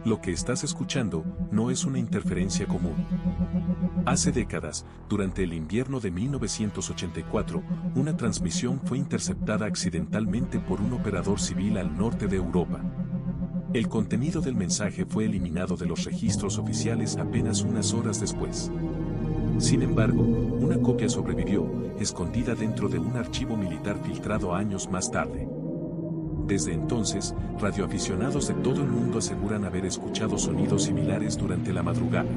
Lo que estás escuchando no es una interferencia común. Hace décadas, durante el invierno de 1984, una transmisión fue interceptada accidentalmente por un operador civil al norte de Europa. El contenido del mensaje fue eliminado de los registros oficiales apenas unas horas después. Sin embargo, una copia sobrevivió, escondida dentro de un archivo militar filtrado años más tarde. Desde entonces, radioaficionados de todo el mundo aseguran haber escuchado sonidos similares durante la madrugada.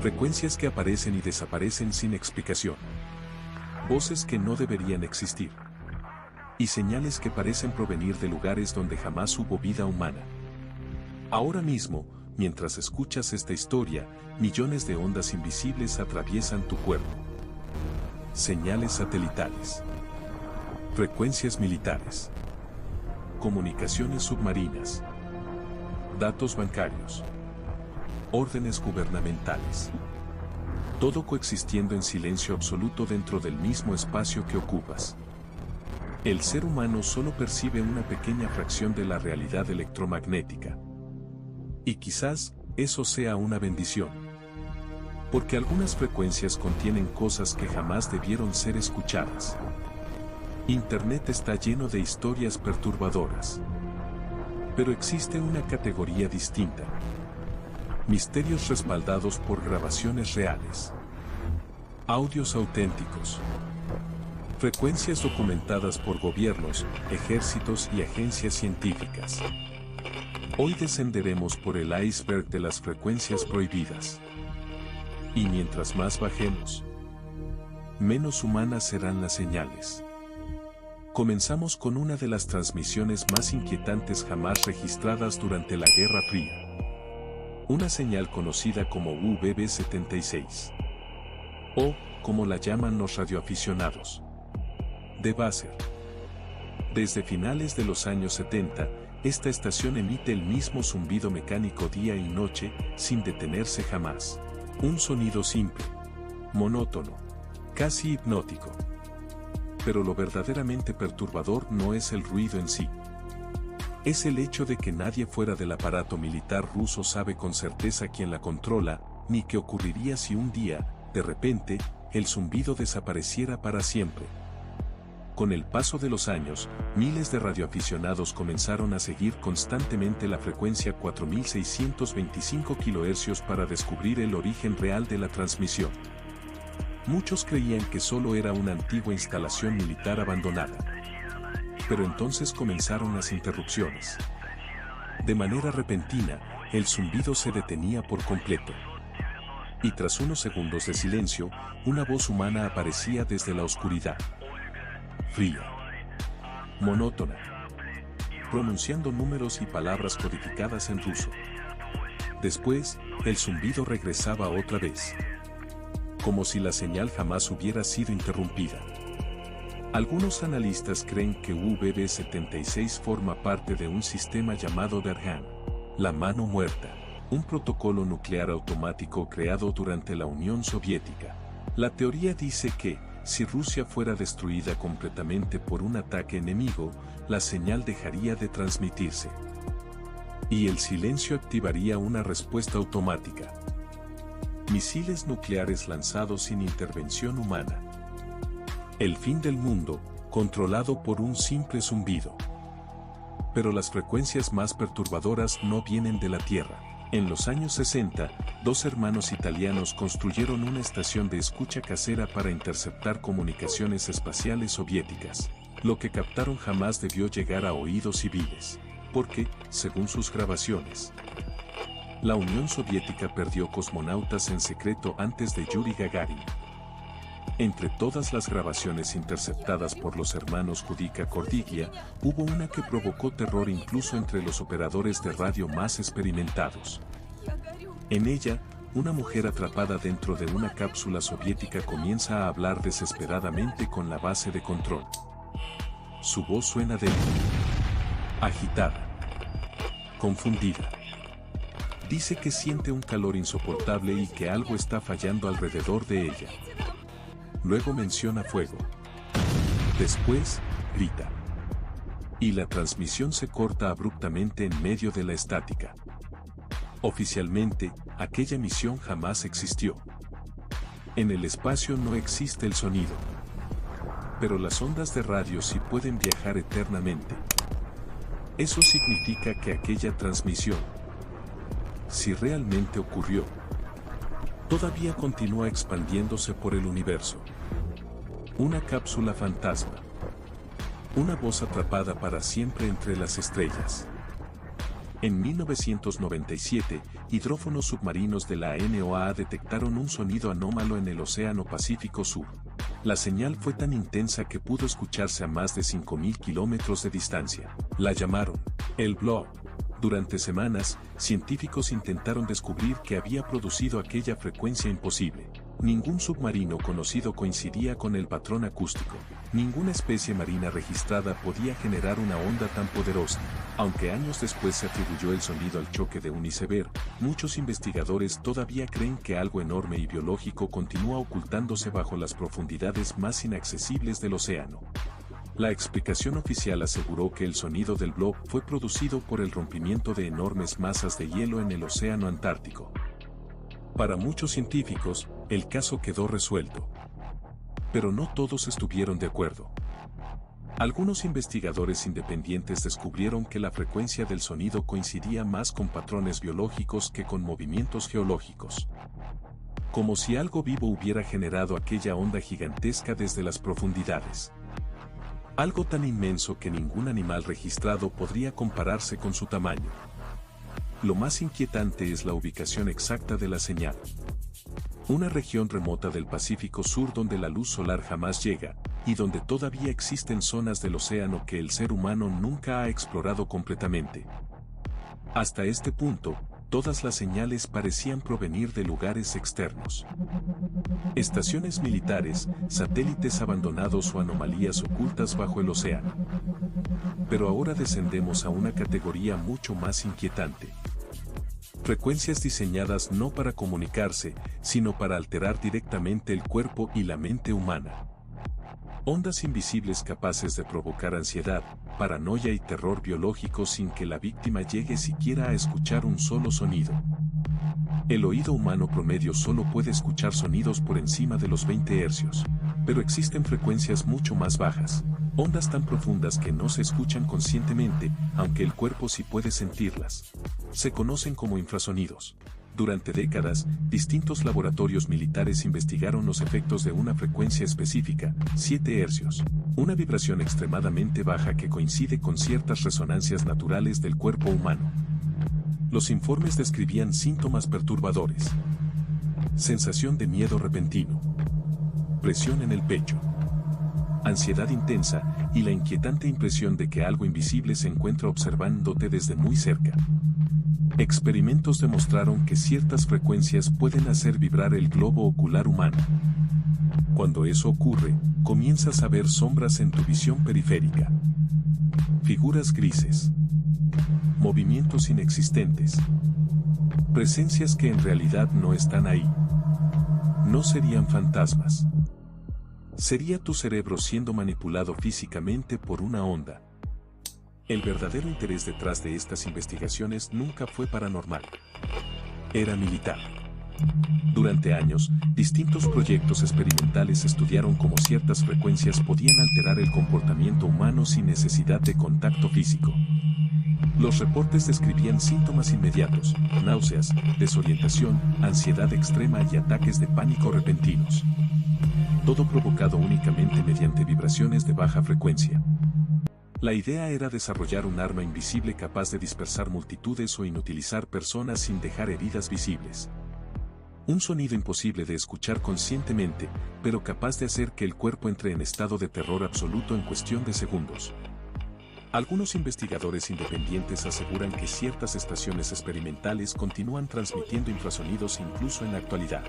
Frecuencias que aparecen y desaparecen sin explicación. Voces que no deberían existir. Y señales que parecen provenir de lugares donde jamás hubo vida humana. Ahora mismo, mientras escuchas esta historia, millones de ondas invisibles atraviesan tu cuerpo. Señales satelitales. Frecuencias militares. Comunicaciones submarinas. Datos bancarios. Órdenes gubernamentales. Todo coexistiendo en silencio absoluto dentro del mismo espacio que ocupas. El ser humano solo percibe una pequeña fracción de la realidad electromagnética. Y quizás eso sea una bendición. Porque algunas frecuencias contienen cosas que jamás debieron ser escuchadas. Internet está lleno de historias perturbadoras. Pero existe una categoría distinta. Misterios respaldados por grabaciones reales. Audios auténticos. Frecuencias documentadas por gobiernos, ejércitos y agencias científicas. Hoy descenderemos por el iceberg de las frecuencias prohibidas. Y mientras más bajemos, menos humanas serán las señales. Comenzamos con una de las transmisiones más inquietantes jamás registradas durante la Guerra Fría. Una señal conocida como UBB-76. O, como la llaman los radioaficionados, de Basser. Desde finales de los años 70, esta estación emite el mismo zumbido mecánico día y noche, sin detenerse jamás. Un sonido simple, monótono, casi hipnótico. Pero lo verdaderamente perturbador no es el ruido en sí. Es el hecho de que nadie fuera del aparato militar ruso sabe con certeza quién la controla, ni qué ocurriría si un día, de repente, el zumbido desapareciera para siempre. Con el paso de los años, miles de radioaficionados comenzaron a seguir constantemente la frecuencia 4625 kHz para descubrir el origen real de la transmisión. Muchos creían que solo era una antigua instalación militar abandonada. Pero entonces comenzaron las interrupciones. De manera repentina, el zumbido se detenía por completo. Y tras unos segundos de silencio, una voz humana aparecía desde la oscuridad. Fría, monótona, pronunciando números y palabras codificadas en ruso. Después, el zumbido regresaba otra vez, como si la señal jamás hubiera sido interrumpida. Algunos analistas creen que UBB-76 forma parte de un sistema llamado Derhan, la mano muerta, un protocolo nuclear automático creado durante la Unión Soviética. La teoría dice que, si Rusia fuera destruida completamente por un ataque enemigo, la señal dejaría de transmitirse. Y el silencio activaría una respuesta automática. Misiles nucleares lanzados sin intervención humana. El fin del mundo, controlado por un simple zumbido. Pero las frecuencias más perturbadoras no vienen de la Tierra. En los años 60, dos hermanos italianos construyeron una estación de escucha casera para interceptar comunicaciones espaciales soviéticas. Lo que captaron jamás debió llegar a oídos civiles, porque, según sus grabaciones, la Unión Soviética perdió cosmonautas en secreto antes de Yuri Gagarin. Entre todas las grabaciones interceptadas por los hermanos Kudyka-Kordiglia, hubo una que provocó terror incluso entre los operadores de radio más experimentados. En ella, una mujer atrapada dentro de una cápsula soviética comienza a hablar desesperadamente con la base de control. Su voz suena débil, agitada, confundida. Dice que siente un calor insoportable y que algo está fallando alrededor de ella. Luego menciona fuego. Después, grita. Y la transmisión se corta abruptamente en medio de la estática. Oficialmente, aquella misión jamás existió. En el espacio no existe el sonido. Pero las ondas de radio sí pueden viajar eternamente. Eso significa que aquella transmisión, si realmente ocurrió, todavía continúa expandiéndose por el universo. Una cápsula fantasma. Una voz atrapada para siempre entre las estrellas. En 1997, hidrófonos submarinos de la NOAA detectaron un sonido anómalo en el Océano Pacífico Sur. La señal fue tan intensa que pudo escucharse a más de 5.000 kilómetros de distancia. La llamaron el Blob. Durante semanas, científicos intentaron descubrir qué había producido aquella frecuencia imposible. Ningún submarino conocido coincidía con el patrón acústico. Ninguna especie marina registrada podía generar una onda tan poderosa. Aunque años después se atribuyó el sonido al choque de un iceberg, muchos investigadores todavía creen que algo enorme y biológico continúa ocultándose bajo las profundidades más inaccesibles del océano. La explicación oficial aseguró que el sonido del blob fue producido por el rompimiento de enormes masas de hielo en el océano Antártico. Para muchos científicos, el caso quedó resuelto. Pero no todos estuvieron de acuerdo. Algunos investigadores independientes descubrieron que la frecuencia del sonido coincidía más con patrones biológicos que con movimientos geológicos. Como si algo vivo hubiera generado aquella onda gigantesca desde las profundidades. Algo tan inmenso que ningún animal registrado podría compararse con su tamaño. Lo más inquietante es la ubicación exacta de la señal. Una región remota del Pacífico Sur donde la luz solar jamás llega, y donde todavía existen zonas del océano que el ser humano nunca ha explorado completamente. Hasta este punto, todas las señales parecían provenir de lugares externos. Estaciones militares, satélites abandonados o anomalías ocultas bajo el océano. Pero ahora descendemos a una categoría mucho más inquietante. Frecuencias diseñadas no para comunicarse, sino para alterar directamente el cuerpo y la mente humana. Ondas invisibles capaces de provocar ansiedad, paranoia y terror biológico sin que la víctima llegue siquiera a escuchar un solo sonido. El oído humano promedio solo puede escuchar sonidos por encima de los 20 hercios, pero existen frecuencias mucho más bajas, ondas tan profundas que no se escuchan conscientemente, aunque el cuerpo sí puede sentirlas. Se conocen como infrasonidos. Durante décadas, distintos laboratorios militares investigaron los efectos de una frecuencia específica, 7 hercios, una vibración extremadamente baja que coincide con ciertas resonancias naturales del cuerpo humano. Los informes describían síntomas perturbadores. Sensación de miedo repentino. Presión en el pecho. Ansiedad intensa y la inquietante impresión de que algo invisible se encuentra observándote desde muy cerca. Experimentos demostraron que ciertas frecuencias pueden hacer vibrar el globo ocular humano. Cuando eso ocurre, comienzas a ver sombras en tu visión periférica. Figuras grises. Movimientos inexistentes. Presencias que en realidad no están ahí. No serían fantasmas. Sería tu cerebro siendo manipulado físicamente por una onda. El verdadero interés detrás de estas investigaciones nunca fue paranormal. Era militar. Durante años, distintos proyectos experimentales estudiaron cómo ciertas frecuencias podían alterar el comportamiento humano sin necesidad de contacto físico. Los reportes describían síntomas inmediatos, náuseas, desorientación, ansiedad extrema y ataques de pánico repentinos. Todo provocado únicamente mediante vibraciones de baja frecuencia. La idea era desarrollar un arma invisible capaz de dispersar multitudes o inutilizar personas sin dejar heridas visibles. Un sonido imposible de escuchar conscientemente, pero capaz de hacer que el cuerpo entre en estado de terror absoluto en cuestión de segundos. Algunos investigadores independientes aseguran que ciertas estaciones experimentales continúan transmitiendo infrasonidos incluso en la actualidad.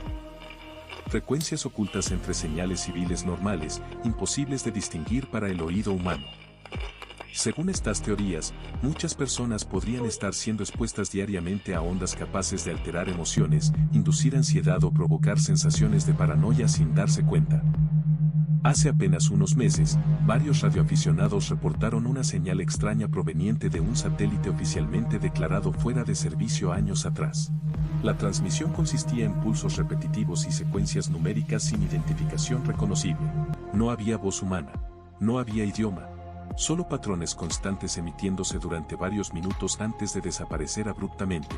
Frecuencias ocultas entre señales civiles normales, imposibles de distinguir para el oído humano. Según estas teorías, muchas personas podrían estar siendo expuestas diariamente a ondas capaces de alterar emociones, inducir ansiedad o provocar sensaciones de paranoia sin darse cuenta. Hace apenas unos meses, varios radioaficionados reportaron una señal extraña proveniente de un satélite oficialmente declarado fuera de servicio años atrás. La transmisión consistía en pulsos repetitivos y secuencias numéricas sin identificación reconocible. No había voz humana, no había idioma, solo patrones constantes emitiéndose durante varios minutos antes de desaparecer abruptamente.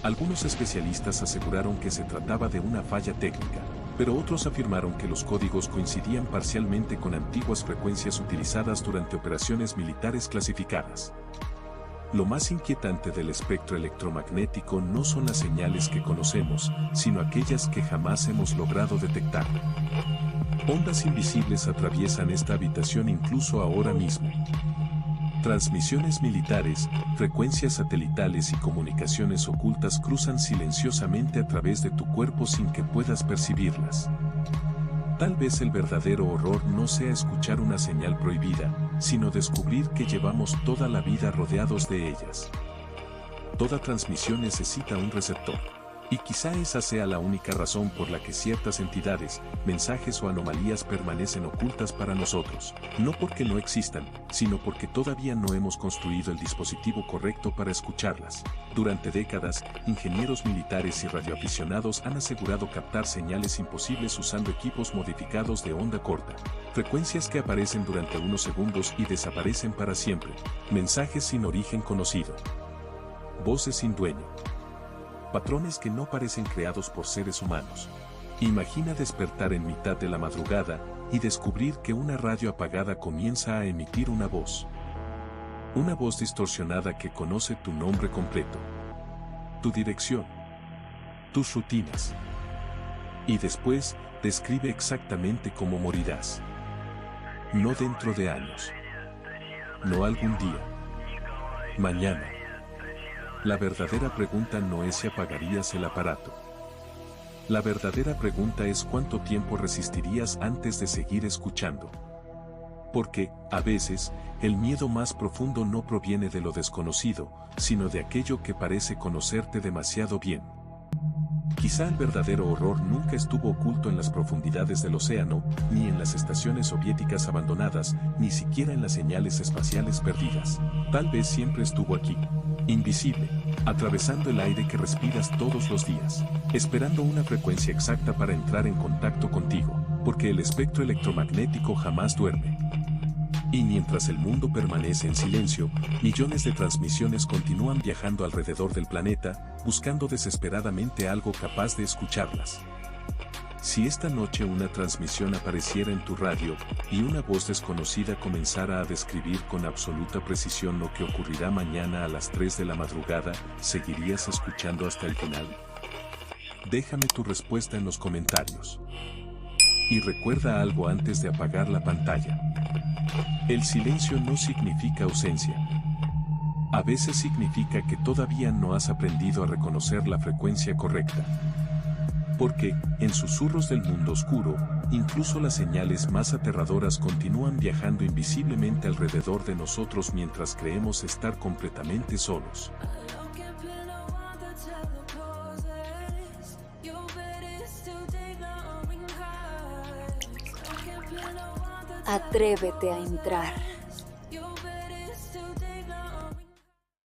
Algunos especialistas aseguraron que se trataba de una falla técnica, pero otros afirmaron que los códigos coincidían parcialmente con antiguas frecuencias utilizadas durante operaciones militares clasificadas. Lo más inquietante del espectro electromagnético no son las señales que conocemos, sino aquellas que jamás hemos logrado detectar. Ondas invisibles atraviesan esta habitación incluso ahora mismo. Transmisiones militares, frecuencias satelitales y comunicaciones ocultas cruzan silenciosamente a través de tu cuerpo sin que puedas percibirlas. Tal vez el verdadero horror no sea escuchar una señal prohibida, sino descubrir que llevamos toda la vida rodeados de ellas. Toda transmisión necesita un receptor. Y quizá esa sea la única razón por la que ciertas entidades, mensajes o anomalías permanecen ocultas para nosotros. No porque no existan, sino porque todavía no hemos construido el dispositivo correcto para escucharlas. Durante décadas, ingenieros militares y radioaficionados han asegurado captar señales imposibles usando equipos modificados de onda corta. Frecuencias que aparecen durante unos segundos y desaparecen para siempre. Mensajes sin origen conocido. Voces sin dueño. Patrones que no parecen creados por seres humanos. Imagina despertar en mitad de la madrugada y descubrir que una radio apagada comienza a emitir una voz. Una voz distorsionada que conoce tu nombre completo, tu dirección, tus rutinas. Y después, describe exactamente cómo morirás. No dentro de años. No algún día. Mañana. La verdadera pregunta no es si apagarías el aparato. La verdadera pregunta es cuánto tiempo resistirías antes de seguir escuchando. Porque, a veces, el miedo más profundo no proviene de lo desconocido, sino de aquello que parece conocerte demasiado bien. Quizá el verdadero horror nunca estuvo oculto en las profundidades del océano, ni en las estaciones soviéticas abandonadas, ni siquiera en las señales espaciales perdidas. Tal vez siempre estuvo aquí, invisible, atravesando el aire que respiras todos los días, esperando una frecuencia exacta para entrar en contacto contigo, porque el espectro electromagnético jamás duerme. Y mientras el mundo permanece en silencio, millones de transmisiones continúan viajando alrededor del planeta, buscando desesperadamente algo capaz de escucharlas. Si esta noche una transmisión apareciera en tu radio, y una voz desconocida comenzara a describir con absoluta precisión lo que ocurrirá mañana a las 3 de la madrugada, ¿seguirías escuchando hasta el final? Déjame tu respuesta en los comentarios. Y recuerda algo antes de apagar la pantalla. El silencio no significa ausencia. A veces significa que todavía no has aprendido a reconocer la frecuencia correcta. Porque, en susurros del mundo oscuro, incluso las señales más aterradoras continúan viajando invisiblemente alrededor de nosotros mientras creemos estar completamente solos. Atrévete a entrar.